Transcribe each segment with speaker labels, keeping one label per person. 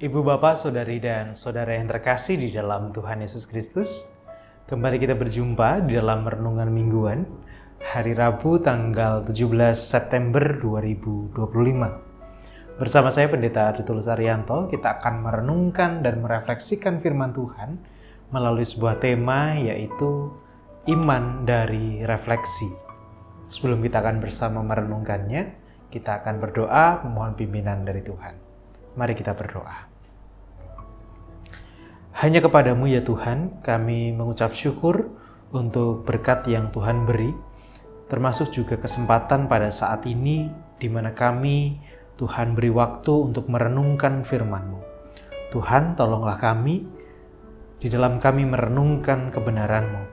Speaker 1: Ibu bapak, saudari dan saudara yang terkasih di dalam Tuhan Yesus Kristus, kembali kita berjumpa di dalam renungan mingguan hari Rabu tanggal 17 September 2025. Bersama saya Pendeta Aditulus Arianto, kita akan merenungkan dan merefleksikan firman Tuhan melalui sebuah tema, yaitu iman dari refleksi. Sebelum kita akan bersama merenungkannya, kita akan berdoa memohon pimpinan dari Tuhan. Mari kita berdoa. Hanya kepadamu ya Tuhan, kami mengucap syukur untuk berkat yang Tuhan beri, termasuk juga kesempatan pada saat ini di mana kami, Tuhan beri waktu untuk merenungkan firman-Mu. Tuhan, tolonglah kami, di dalam kami merenungkan kebenaran-Mu.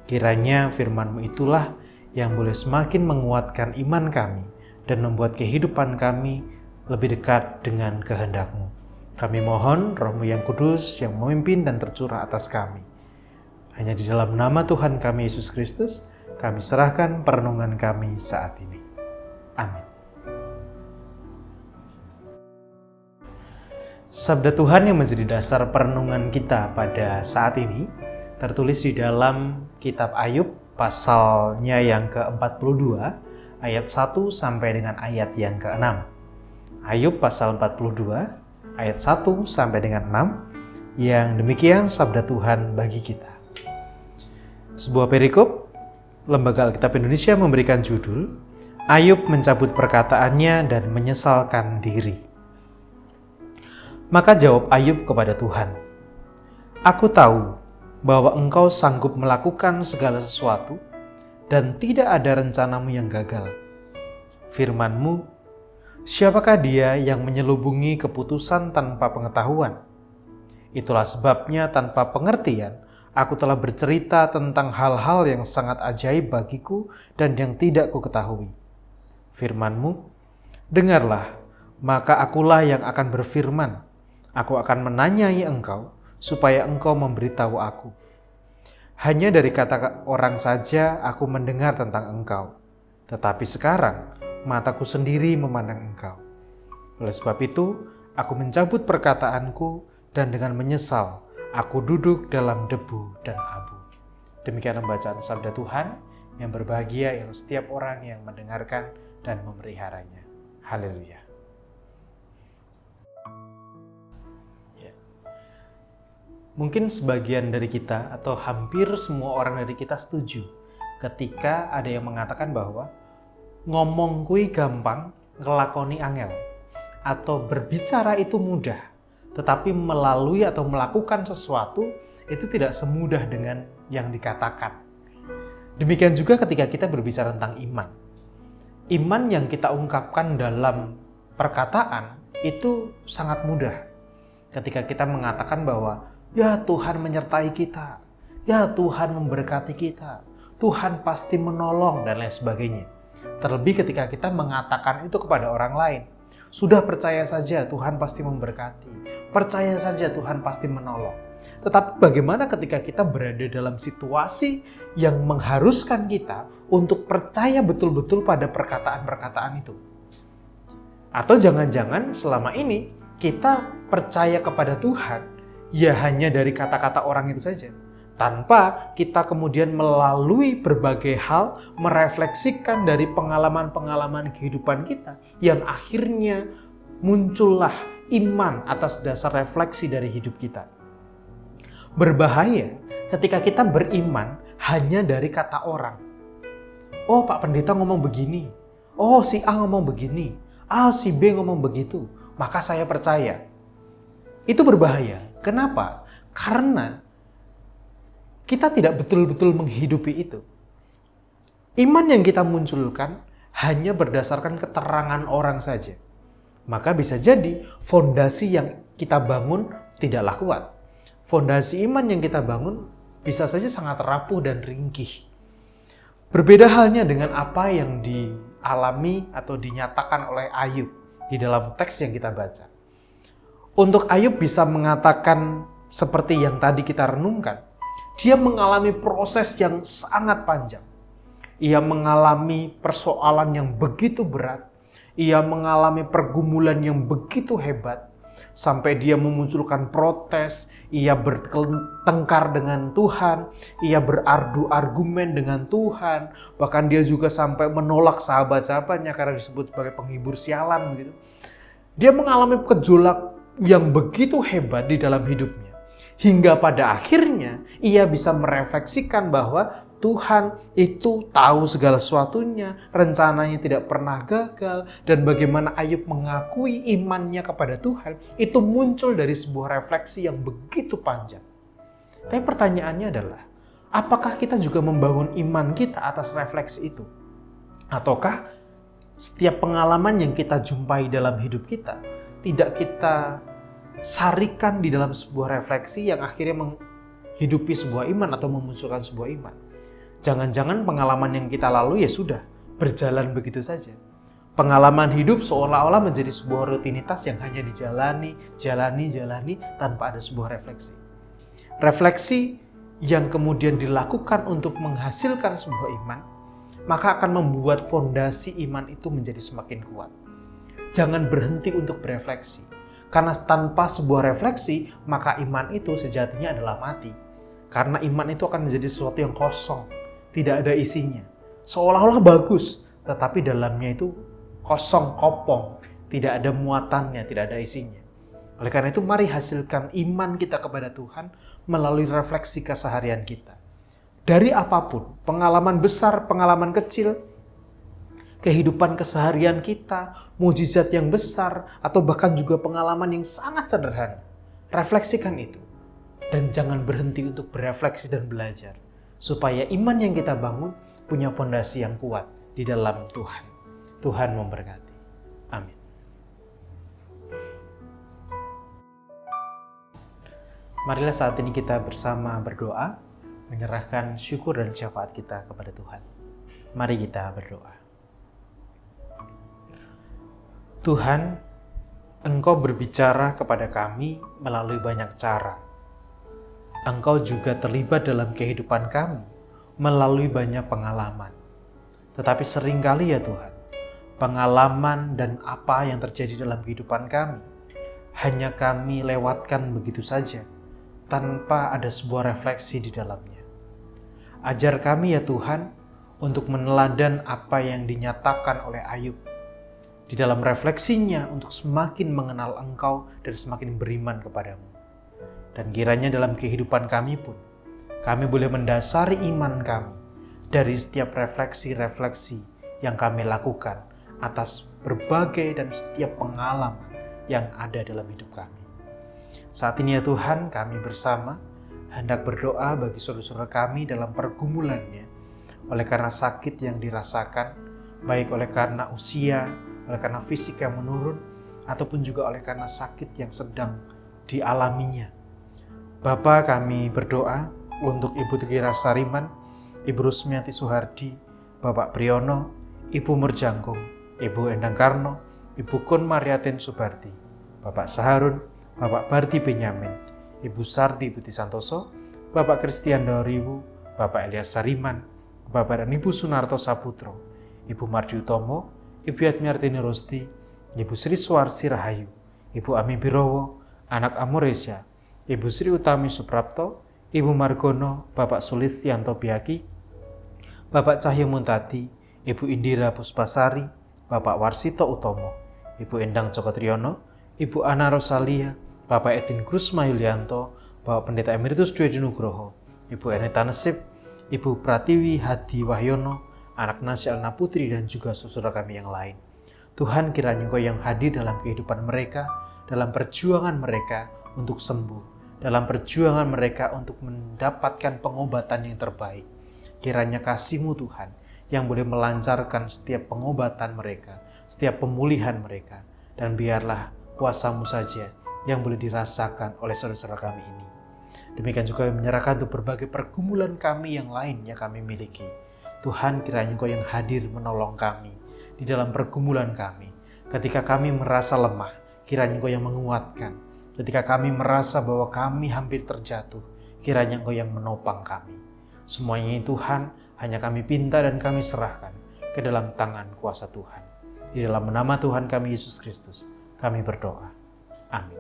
Speaker 1: Kiranya firman-Mu itulah yang boleh semakin menguatkan iman kami dan membuat kehidupan kami lebih dekat dengan kehendak-Mu. Kami mohon Roh-Mu yang kudus yang memimpin dan tercurah atas kami. Hanya di dalam nama Tuhan kami Yesus Kristus, kami serahkan perenungan kami saat ini. Amin. Sabda Tuhan yang menjadi dasar perenungan kita pada saat ini tertulis di dalam kitab Ayub pasalnya yang ke-42 ayat 1 sampai dengan ayat yang ke-6. Ayub pasal 42 ayat 1 sampai dengan 6, yang demikian sabda Tuhan bagi kita. Sebuah perikop, Lembaga Alkitab Indonesia memberikan judul, Ayub mencabut perkataannya dan menyesalkan diri. Maka jawab Ayub kepada Tuhan, "Aku tahu bahwa Engkau sanggup melakukan segala sesuatu dan tidak ada rencanamu yang gagal. Firman-Mu, siapakah dia yang menyelubungi keputusan tanpa pengetahuan? Itulah sebabnya tanpa pengertian, aku telah bercerita tentang hal-hal yang sangat ajaib bagiku dan yang tidak kuketahui. Firman-Mu, dengarlah, maka akulah yang akan berfirman. Aku akan menanyai Engkau, supaya Engkau memberitahu aku. Hanya dari kata orang saja aku mendengar tentang Engkau, tetapi sekarang mataku sendiri memandang Engkau. Oleh sebab itu, aku mencabut perkataanku dan dengan menyesal, aku duduk dalam debu dan abu." Demikian pembacaan sabda Tuhan, yang berbahagia ialah setiap orang yang mendengarkan dan memeliharanya. Haleluya. Ya. Mungkin sebagian dari kita atau hampir semua orang dari kita setuju ketika ada yang mengatakan bahwa ngomong kui gampang, ngelakoni angel. Atau berbicara itu mudah, tetapi melalui atau melakukan sesuatu itu tidak semudah dengan yang dikatakan. Demikian juga ketika kita berbicara tentang iman. Iman yang kita ungkapkan dalam perkataan itu sangat mudah. Ketika kita mengatakan bahwa, ya Tuhan menyertai kita, ya Tuhan memberkati kita, Tuhan pasti menolong, dan lain sebagainya. Terlebih ketika kita mengatakan itu kepada orang lain. Sudah percaya saja Tuhan pasti memberkati. Percaya saja Tuhan pasti menolong. Tetapi bagaimana ketika kita berada dalam situasi yang mengharuskan kita untuk percaya betul-betul pada perkataan-perkataan itu? Atau jangan-jangan selama ini kita percaya kepada Tuhan ya hanya dari kata-kata orang itu saja, tanpa kita kemudian melalui berbagai hal merefleksikan dari pengalaman-pengalaman kehidupan kita yang akhirnya muncullah iman atas dasar refleksi dari hidup kita. Berbahaya ketika kita beriman hanya dari kata orang. Oh, Pak Pendeta ngomong begini. Oh, si A ngomong begini. Ah, si B ngomong begitu. Maka saya percaya. Itu berbahaya. Kenapa? Karena kita tidak betul-betul menghidupi itu. Iman yang kita munculkan hanya berdasarkan keterangan orang saja. Maka bisa jadi fondasi yang kita bangun tidaklah kuat. Fondasi iman yang kita bangun bisa saja sangat rapuh dan ringkih. Berbeda halnya dengan apa yang dialami atau dinyatakan oleh Ayub di dalam teks yang kita baca. Untuk Ayub bisa mengatakan seperti yang tadi kita renungkan, dia mengalami proses yang sangat panjang. Ia mengalami persoalan yang begitu berat. Ia mengalami pergumulan yang begitu hebat. sampai dia memunculkan protes, ia bertengkar dengan Tuhan, ia berardu argumen dengan Tuhan, bahkan dia juga sampai menolak sahabat-sahabatnya karena disebut sebagai penghibur sialan begitu. Dia mengalami gejolak yang begitu hebat di dalam hidupnya. Hingga pada akhirnya ia bisa merefleksikan bahwa Tuhan itu tahu segala sesuatunya, rencananya tidak pernah gagal, dan bagaimana Ayub mengakui imannya kepada Tuhan, itu muncul dari sebuah refleksi yang begitu panjang. Tapi pertanyaannya adalah, apakah kita juga membangun iman kita atas refleksi itu? Ataukah setiap pengalaman yang kita jumpai dalam hidup kita, tidak kita sarikan di dalam sebuah refleksi yang akhirnya menghidupi sebuah iman atau memunculkan sebuah iman? Jangan-jangan pengalaman yang kita lalui ya sudah berjalan begitu saja. Pengalaman hidup seolah-olah menjadi sebuah rutinitas yang hanya jalani tanpa ada sebuah refleksi. Refleksi yang kemudian dilakukan untuk menghasilkan sebuah iman, maka akan membuat fondasi iman itu menjadi semakin kuat. Jangan berhenti untuk berefleksi. Karena tanpa sebuah refleksi, maka iman itu sejatinya adalah mati. Karena iman itu akan menjadi sesuatu yang kosong, tidak ada isinya. Seolah-olah bagus, tetapi dalamnya itu kosong, kopong, tidak ada muatannya, tidak ada isinya. Oleh karena itu, mari hasilkan iman kita kepada Tuhan melalui refleksi keseharian kita. Dari apapun, pengalaman besar, pengalaman kecil, kehidupan keseharian kita, mujizat yang besar, atau bahkan juga pengalaman yang sangat sederhana. Refleksikan itu. Dan jangan berhenti untuk berefleksi dan belajar. Supaya iman yang kita bangun punya fondasi yang kuat di dalam Tuhan. Tuhan memberkati. Amin. Marilah saat ini kita bersama berdoa, menyerahkan syukur dan syafaat kita kepada Tuhan. Mari kita berdoa. Tuhan, Engkau berbicara kepada kami melalui banyak cara. Engkau juga terlibat dalam kehidupan kami melalui banyak pengalaman. Tetapi seringkali ya Tuhan, pengalaman dan apa yang terjadi dalam kehidupan kami hanya kami lewatkan begitu saja tanpa ada sebuah refleksi di dalamnya. Ajar kami ya Tuhan untuk meneladan apa yang dinyatakan oleh Ayub di dalam refleksinya untuk semakin mengenal Engkau dan semakin beriman kepadamu. Dan kiranya dalam kehidupan kami pun, kami boleh mendasari iman kami dari setiap refleksi-refleksi yang kami lakukan atas berbagai dan setiap pengalaman yang ada dalam hidup kami. Saat ini ya Tuhan, kami bersama hendak berdoa bagi saudara-saudara kami dalam pergumulannya, oleh karena sakit yang dirasakan, baik oleh karena usia, oleh karena fisik yang menurun, ataupun juga oleh karena sakit yang sedang dialaminya. Bapa, kami berdoa untuk Ibu Tegira Sariman, Ibu Rusmiati Suhardi, Bapak Priyono, Ibu Murjangkung, Ibu Endang Karno, Ibu Kun Mariatin Subardi, Bapak Saharun, Bapak Bardi Benyamin, Ibu Sardi Putih Santoso, Bapak Christian Dauriwu, Bapak Elias Sariman, Bapak dan Ibu Sunarto Saputro, Ibu Mardi Utomo, Ibu Yatmiartini Rosti, Ibu Sri Suwarsi Rahayu, Ibu Ami Birowo, Anak Amoresya, Ibu Sri Utami Suprapto, Ibu Margono, Bapak Sulistianto Biaki, Bapak Cahyo Muntati, Ibu Indira Puspasari, Bapak Warsito Utomo, Ibu Endang Joko Triyono, Ibu Ana Rosalia, Bapak Edin Krusma Yulianto, Bapak Pendeta Emeritus Dwedi Nugroho, Ibu Eneta Nesip, Ibu Pratiwi Hadi Wahyono, Anak Nasi Alna Putri, dan juga saudara kami yang lain. Tuhan, kiranya Engkau yang hadir dalam kehidupan mereka, dalam perjuangan mereka untuk sembuh, dalam perjuangan mereka untuk mendapatkan pengobatan yang terbaik. Kiranya kasih-Mu Tuhan yang boleh melancarkan setiap pengobatan mereka, setiap pemulihan mereka, dan biarlah kuasa-Mu saja yang boleh dirasakan oleh saudara-saudara kami ini. Demikian juga menyerahkan untuk berbagai pergumulan kami yang lain yang kami miliki. Tuhan, kiranya Engkau yang hadir menolong kami di dalam pergumulan kami. Ketika kami merasa lemah, kiranya Engkau yang menguatkan. Ketika kami merasa bahwa kami hampir terjatuh, kiranya Engkau yang menopang kami. Semuanya ini Tuhan, hanya kami pinta dan kami serahkan ke dalam tangan kuasa Tuhan. Di dalam nama Tuhan kami Yesus Kristus, kami berdoa. Amin.